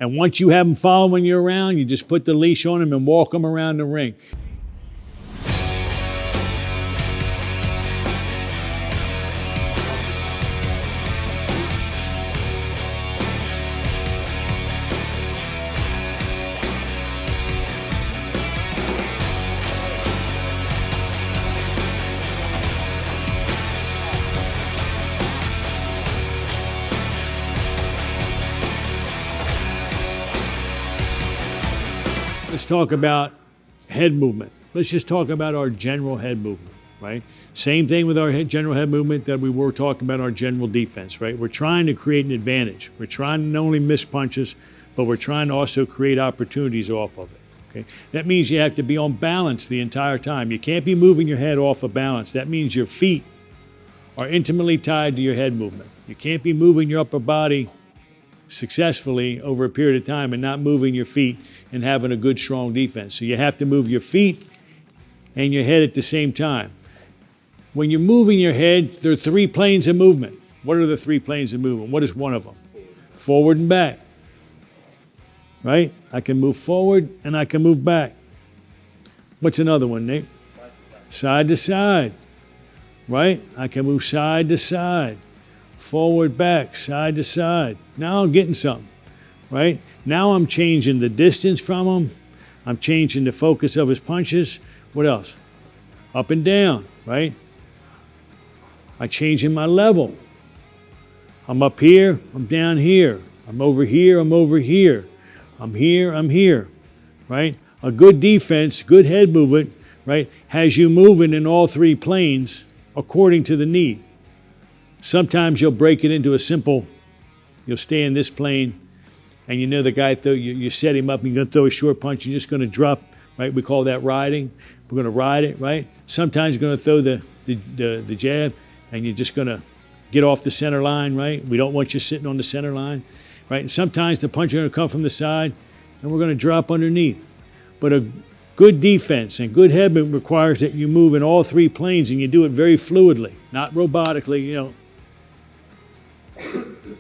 And once you have them following you around, you just put the leash on them and walk them around the ring. Let's talk about head movement. Let's just talk about our general head movement, right? Same thing with our general head movement that we were talking about our general defense, right? We're trying to create an advantage. We're trying to not only miss punches, but we're trying to also create opportunities off of it, okay? That means you have to be on balance the entire time. You can't be moving your head off of balance. That means your feet are intimately tied to your head movement. You can't be moving your upper body successfully over a period of time and not moving your feet and having a good, strong defense. So you have to move your feet and your head at the same time. When you're moving your head, there are 3 planes of movement. What are the 3 planes of movement? What is one of them? Forward and back, right? I can move forward and I can move back. What's another one, Nate? Side to side, right? I can move side to side. Forward, back, side to side. Now I'm getting something, right? Now I'm changing the distance from him. I'm changing the focus of his punches. What else? Up and down, right? I'm changing my level. I'm up here, I'm down here. I'm over here, I'm over here. I'm here, right? A good defense, good head movement, right, has you moving in all 3 planes according to the need. Sometimes you'll break it into a simple, you'll stay in this plane, and you know the guy, you set him up, and you're going to throw a short punch, you're just going to drop, right? We call that riding. We're going to ride it, right? Sometimes you're going to throw the jab, and you're just going to get off the center line, right? We don't want you sitting on the center line, right? And sometimes the punch is going to come from the side, and we're going to drop underneath. But a good defense and good head movement requires that you move in all 3 planes, and you do it very fluidly, not robotically, you know,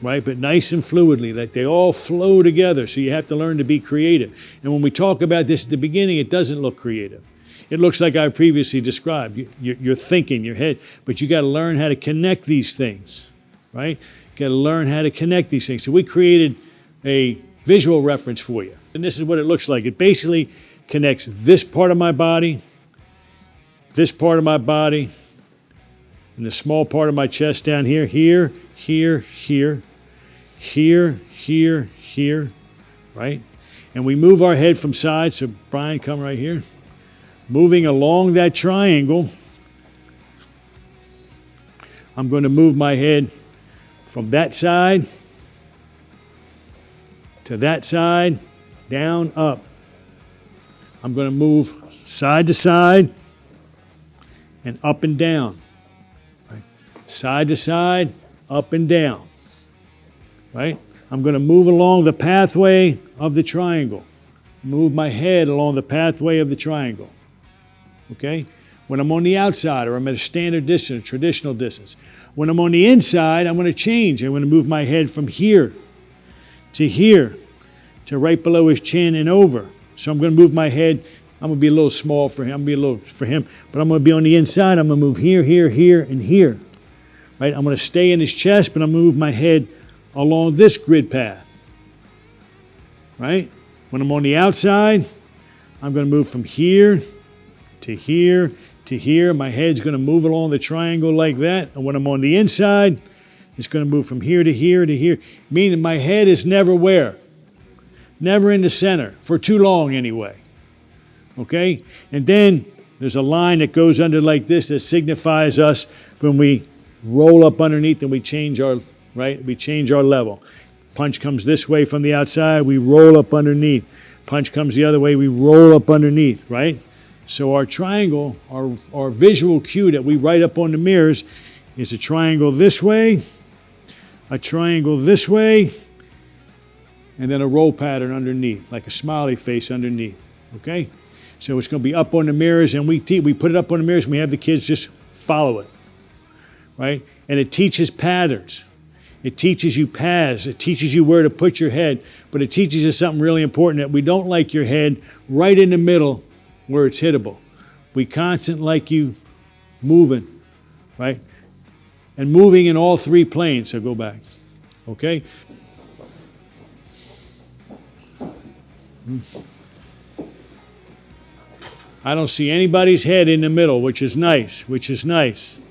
right? But nice and fluidly, that they all flow together. So you have to learn to be creative. And when we talk about this at the beginning, it doesn't look creative. It looks like I previously described. You're thinking, your head, but you got to learn how to connect these things, right? You got to learn how to connect these things. So we created a visual reference for you. And this is what it looks like. It basically connects this part of my body, this part of my body, and the small part of my chest down here, here, right? And we move our head from side, so Brian, come right here. Moving along that triangle, I'm going to move my head from that side to that side, down, up. I'm going to move side to side and up and down. Right? Side to side, up and down. Right? I'm going to move along the pathway of the triangle. Move my head along the pathway of the triangle. Okay? When I'm on the outside, or I'm at a standard distance, a traditional distance. When I'm on the inside, I'm going to change. I'm going to move my head from here, to right below his chin and over. So I'm going to move my head. I'm going to be a little small for him. But I'm going to be on the inside. I'm going to move here, and here. Right? I'm going to stay in his chest, but I'm going to move my head along this grid path. Right? When I'm on the outside, I'm going to move from here to here to here. My head's going to move along the triangle like that. And when I'm on the inside, it's going to move from here to here to here. Meaning my head is never where? Never in the center, for too long anyway. Okay? And then there's a line that goes under like this that signifies us when we roll up underneath and we change our, right? We change our level. Punch comes this way from the outside, we roll up underneath. Punch comes the other way, we roll up underneath, right? So our triangle, our visual cue that we write up on the mirrors is a triangle this way, a triangle this way, and then a roll pattern underneath, like a smiley face underneath, okay? So it's going to be up on the mirrors, and we put it up on the mirrors, and we have the kids just follow it, right? And it teaches patterns. It teaches you paths. It teaches you where to put your head. But it teaches you something really important, that we don't like your head right in the middle where it's hittable. We constantly like you moving, right? And moving in all three planes. So go back. Okay? I don't see anybody's head in the middle, which is nice, which is nice.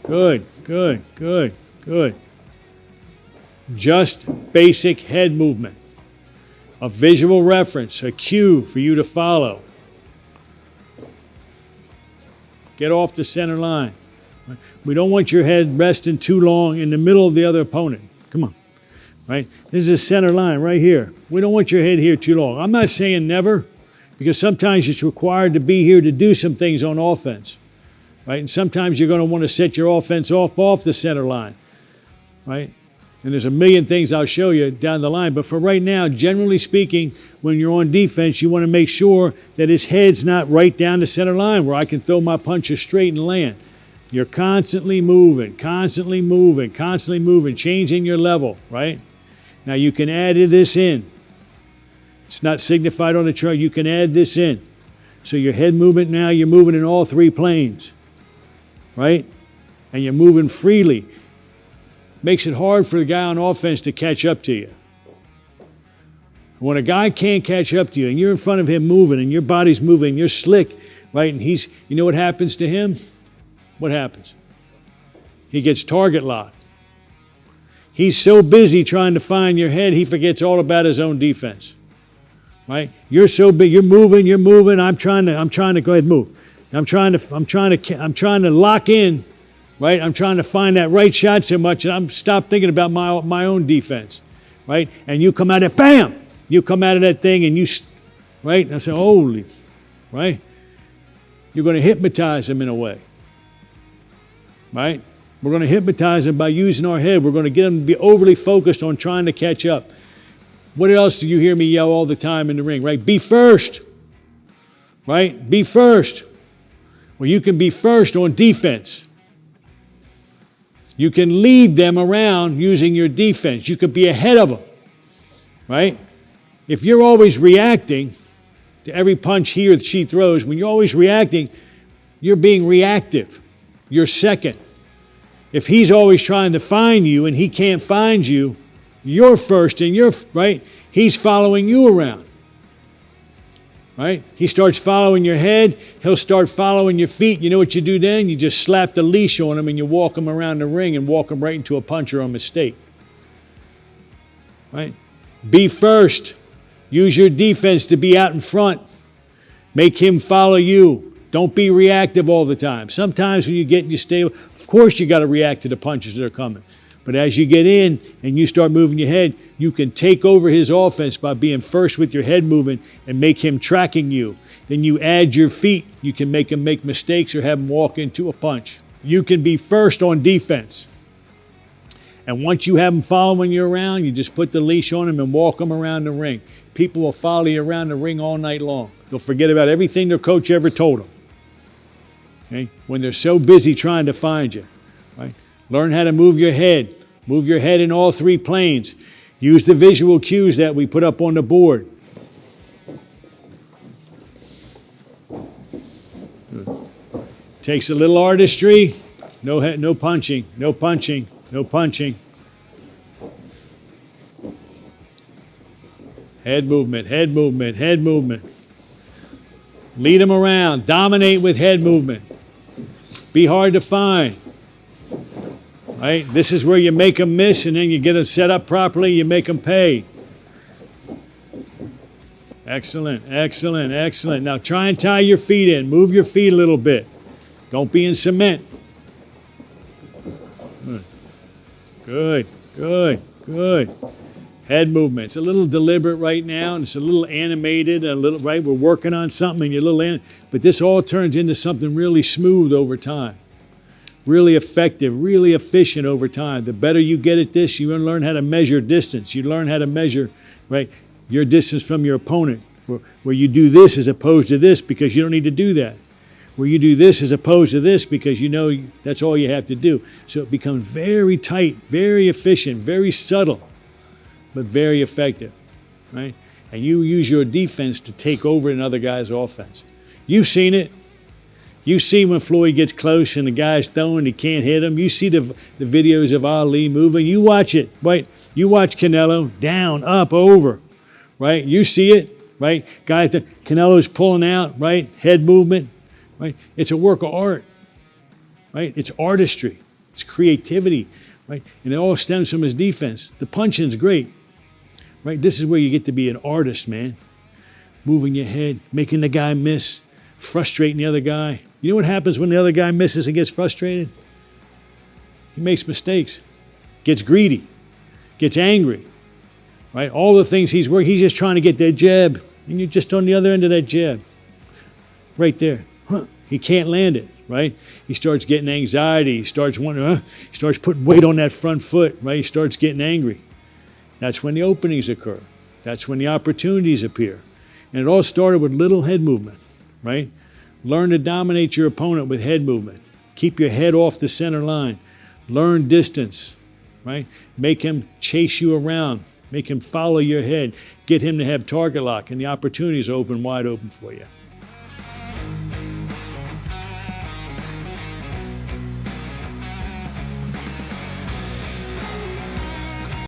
Good, good, good, good. Just basic head movement. A visual reference, a cue for you to follow. Get off the center line. We don't want your head resting too long in the middle of the other opponent. Come on, right? This is a center line right here. We don't want your head here too long. I'm not saying never, because sometimes it's required to be here to do some things on offense, right? And sometimes you're going to want to set your offense off the center line, right? And there's a million things I'll show you down the line. But for right now, generally speaking, when you're on defense, you want to make sure that his head's not right down the center line where I can throw my punches straight and land. You're constantly moving, constantly moving, constantly moving, changing your level, right? Now you can add this in. It's not signified on the chart. You can add this in. So your head movement now, you're moving in all three planes, right? And you're moving freely. Makes it hard for the guy on offense to catch up to you. When a guy can't catch up to you and you're in front of him moving and your body's moving, you're slick, right? And you know what happens to him? What happens? He gets target locked. He's so busy trying to find your head, he forgets all about his own defense, right? You're so big, you're moving. I'm trying to go ahead and move. I'm trying to lock in. Right? I'm trying to find that right shot so much that I'm stop thinking about my own defense. Right? And you come out of bam! You come out of that thing and right? And I say, holy, right? You're going to hypnotize him in a way. Right? We're going to hypnotize him by using our head. We're going to get him to be overly focused on trying to catch up. What else do you hear me yell all the time in the ring? Right? Be first. Right? Be first. Well, you can be first on defense. You can lead them around using your defense. You could be ahead of them, right? If you're always reacting to every punch he or she throws, when you're always reacting, you're being reactive. You're second. If he's always trying to find you and he can't find you, you're first and you're, right? He's following you around. Right? He starts following your head. He'll start following your feet. You know what you do then? You just slap the leash on him and you walk him around the ring and walk him right into a punch or a mistake. Right? Be first. Use your defense to be out in front. Make him follow you. Don't be reactive all the time. Sometimes when you stay, of course you got to react to the punches that are coming. But as you get in and you start moving your head, you can take over his offense by being first with your head movement and make him tracking you. Then you add your feet. You can make him make mistakes or have him walk into a punch. You can be first on defense. And once you have him following you around, you just put the leash on him and walk him around the ring. People will follow you around the ring all night long. They'll forget about everything their coach ever told them. Okay? When they're so busy trying to find you. Right? Learn how to move your head. Move your head in all three planes. Use the visual cues that we put up on the board. Good. Takes a little artistry. No punching. No punching. No punching. Head movement. Head movement. Head movement. Lead them around. Dominate with head movement. Be hard to find. Right? This is where you make them miss and then you get them set up properly, you make them pay. Excellent, excellent, excellent. Now try and tie your feet in. Move your feet a little bit. Don't be in cement. Good, good, good. Head movement. It's a little deliberate right now and it's a little animated, right? We're working on something and you're a little but this all turns into something really smooth over time. Really effective, really efficient over time. The better you get at this, you learn how to measure distance. You learn how to measure, right, your distance from your opponent, where you do this as opposed to this because you don't need to do that. where you do this as opposed to this because you know that's all you have to do. So it becomes very tight, very efficient, very subtle, but very effective, right? And you use your defense to take over another guy's offense. You've seen it. You see when Floyd gets close and the guy's throwing, he can't hit him. You see the videos of Ali moving. You watch it, right? You watch Canelo down, up, over, right? You see it, right? Canelo's pulling out, right? Head movement, right? It's a work of art, right? It's artistry. It's creativity, right? And it all stems from his defense. The punching's great, right? This is where you get to be an artist, man. Moving your head, making the guy miss, frustrating the other guy. You know what happens when the other guy misses and gets frustrated? He makes mistakes, gets greedy, gets angry, right? All the things he's just trying to get that jab, and you're just on the other end of that jab, right there. He can't land it, right? He starts getting anxiety. He starts wondering, he starts putting weight on that front foot, right? He starts getting angry. That's when the openings occur. That's when the opportunities appear. And it all started with little head movement, right? Learn to dominate your opponent with head movement. Keep your head off the center line. Learn distance, right? Make him chase you around. Make him follow your head. Get him to have target lock, and the opportunities open wide open for you.